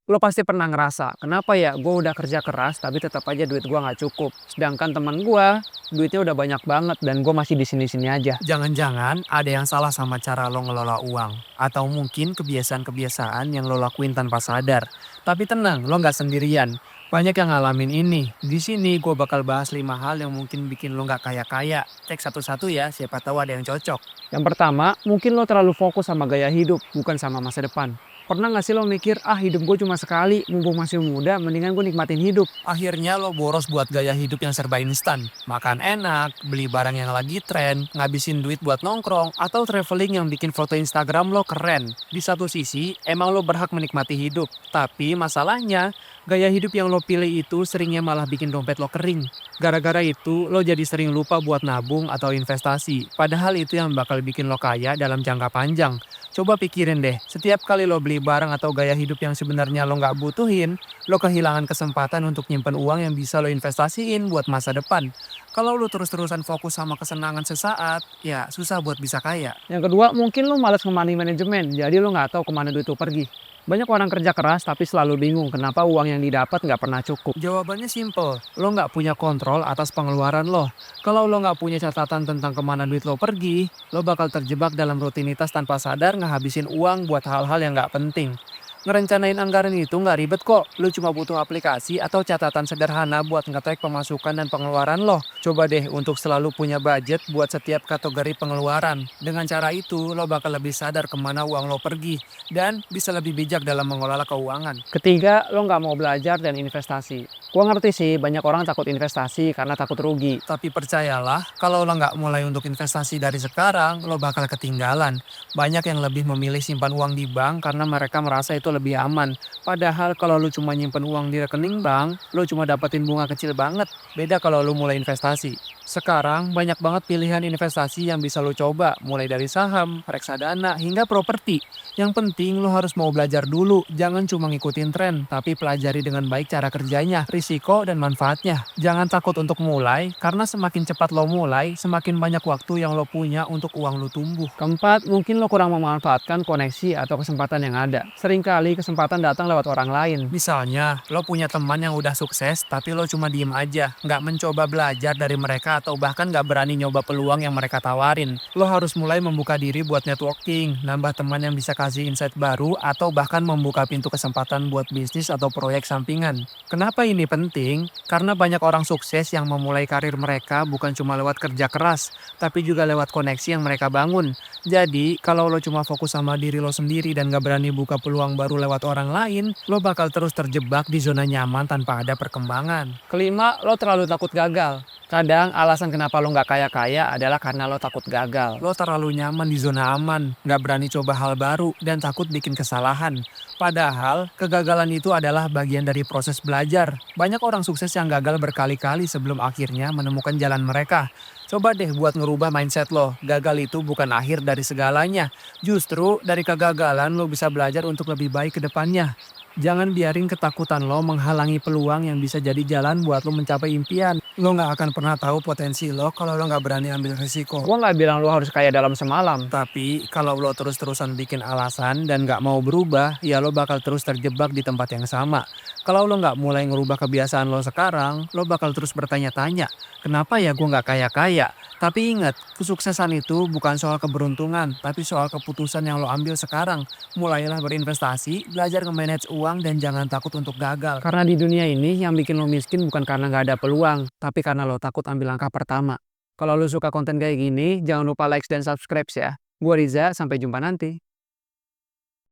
Lo pasti pernah ngerasa, kenapa ya gue udah kerja keras tapi tetap aja duit gue nggak cukup. Sedangkan teman gue, duitnya udah banyak banget dan gue masih di sini-sini aja. Jangan-jangan ada yang salah sama cara lo ngelola uang. Atau mungkin kebiasaan-kebiasaan yang lo lakuin tanpa sadar. Tapi tenang, lo nggak sendirian. Banyak yang ngalamin ini. Di sini gue bakal bahas 5 hal yang mungkin bikin lo nggak kaya-kaya. Cek satu-satu ya, siapa tahu ada yang cocok. Yang pertama, mungkin lo terlalu fokus sama gaya hidup, bukan sama masa depan. Pernah nggak sih lo mikir, ah hidup gue cuma sekali, mumpung masih muda, mendingan gue nikmatin hidup. Akhirnya lo boros buat gaya hidup yang serba instan. Makan enak, beli barang yang lagi tren, ngabisin duit buat nongkrong, atau traveling yang bikin foto Instagram lo keren. Di satu sisi, emang lo berhak menikmati hidup. Tapi masalahnya, gaya hidup yang lo pilih itu seringnya malah bikin dompet lo kering. Gara-gara itu, lo jadi sering lupa buat nabung atau investasi. Padahal itu yang bakal bikin lo kaya dalam jangka panjang. Coba pikirin deh, setiap kali lo beli barang atau gaya hidup yang sebenarnya lo nggak butuhin, lo kehilangan kesempatan untuk nyimpen uang yang bisa lo investasiin buat masa depan. Kalau lo terus-terusan fokus sama kesenangan sesaat, ya susah buat bisa kaya. Yang kedua, mungkin lo malas money manajemen, jadi lo nggak tahu kemana duit lo pergi. Banyak orang kerja keras tapi selalu bingung kenapa uang yang didapat nggak pernah cukup. Jawabannya simple, lo nggak punya kontrol atas pengeluaran lo. Kalau lo nggak punya catatan tentang kemana duit lo pergi, lo bakal terjebak dalam rutinitas tanpa sadar ngehabisin uang buat hal-hal yang nggak penting. Ngerencanain anggaran itu nggak ribet kok. Lo cuma butuh aplikasi atau catatan sederhana buat ngetrack pemasukan dan pengeluaran lo. Coba deh untuk selalu punya budget buat setiap kategori pengeluaran. Dengan cara itu, lo bakal lebih sadar kemana uang lo pergi dan bisa lebih bijak dalam mengelola keuangan. Ketiga, lo nggak mau belajar dan investasi. Gua ngerti sih, banyak orang takut investasi karena takut rugi. Tapi percayalah, kalau lo nggak mulai untuk investasi dari sekarang, lo bakal ketinggalan. Banyak yang lebih memilih simpan uang di bank karena mereka merasa itu lebih aman. Padahal kalau lo cuma nyimpen uang di rekening bank, lo cuma dapetin bunga kecil banget. Beda kalau lo mulai investasi. Sekarang banyak banget pilihan investasi yang bisa lo coba, mulai dari saham, reksadana, hingga properti. Yang penting lo harus mau belajar dulu, jangan cuma ngikutin tren, tapi pelajari dengan baik cara kerjanya, risiko dan manfaatnya. Jangan takut untuk mulai, karena semakin cepat lo mulai, semakin banyak waktu yang lo punya untuk uang lo tumbuh. Keempat, mungkin lo kurang memanfaatkan koneksi atau kesempatan yang ada. Seringkali kesempatan datang lewat orang lain. Misalnya, lo punya teman yang udah sukses, tapi lo cuma diem aja, nggak mencoba belajar dari mereka atau bahkan nggak berani nyoba peluang yang mereka tawarin. Lo harus mulai membuka diri buat networking, nambah teman yang bisa kasih insight baru, atau bahkan membuka pintu kesempatan buat bisnis atau proyek sampingan. Kenapa ini penting? Karena banyak orang sukses yang memulai karir mereka bukan cuma lewat kerja keras, tapi juga lewat koneksi yang mereka bangun. Jadi, kalau lo cuma fokus sama diri lo sendiri dan gak berani buka peluang baru lewat orang lain, lo bakal terus terjebak di zona nyaman tanpa ada perkembangan. Kelima, lo terlalu takut gagal. Kadang alasan kenapa lo nggak kaya-kaya adalah karena lo takut gagal. Lo terlalu nyaman di zona aman, gak berani coba hal baru, dan takut bikin kesalahan. Padahal, kegagalan itu adalah bagian dari proses belajar. Banyak orang sukses yang gagal berkali-kali sebelum akhirnya menemukan jalan mereka. Coba deh buat ngerubah mindset lo. Gagal itu bukan akhir dari segalanya. Justru dari kegagalan lo bisa belajar untuk lebih baik ke depannya. Jangan biarin ketakutan lo menghalangi peluang yang bisa jadi jalan buat lo mencapai impian. Lo nggak akan pernah tahu potensi lo kalau lo nggak berani ambil risiko. Gue nggak bilang lo harus kaya dalam semalam. Tapi kalau lo terus-terusan bikin alasan dan nggak mau berubah, ya lo bakal terus terjebak di tempat yang sama. Kalau lo nggak mulai ngerubah kebiasaan lo sekarang, lo bakal terus bertanya-tanya, kenapa ya gue nggak kaya-kaya? Tapi ingat, kesuksesan itu bukan soal keberuntungan, tapi soal keputusan yang lo ambil sekarang. Mulailah berinvestasi, belajar nge-manage uang, dan jangan takut untuk gagal. Karena di dunia ini yang bikin lo miskin bukan karena nggak ada peluang, tapi karena lo takut ambil langkah pertama. Kalau lo suka konten kayak gini, jangan lupa like dan subscribe ya. Gue Riza, sampai jumpa nanti.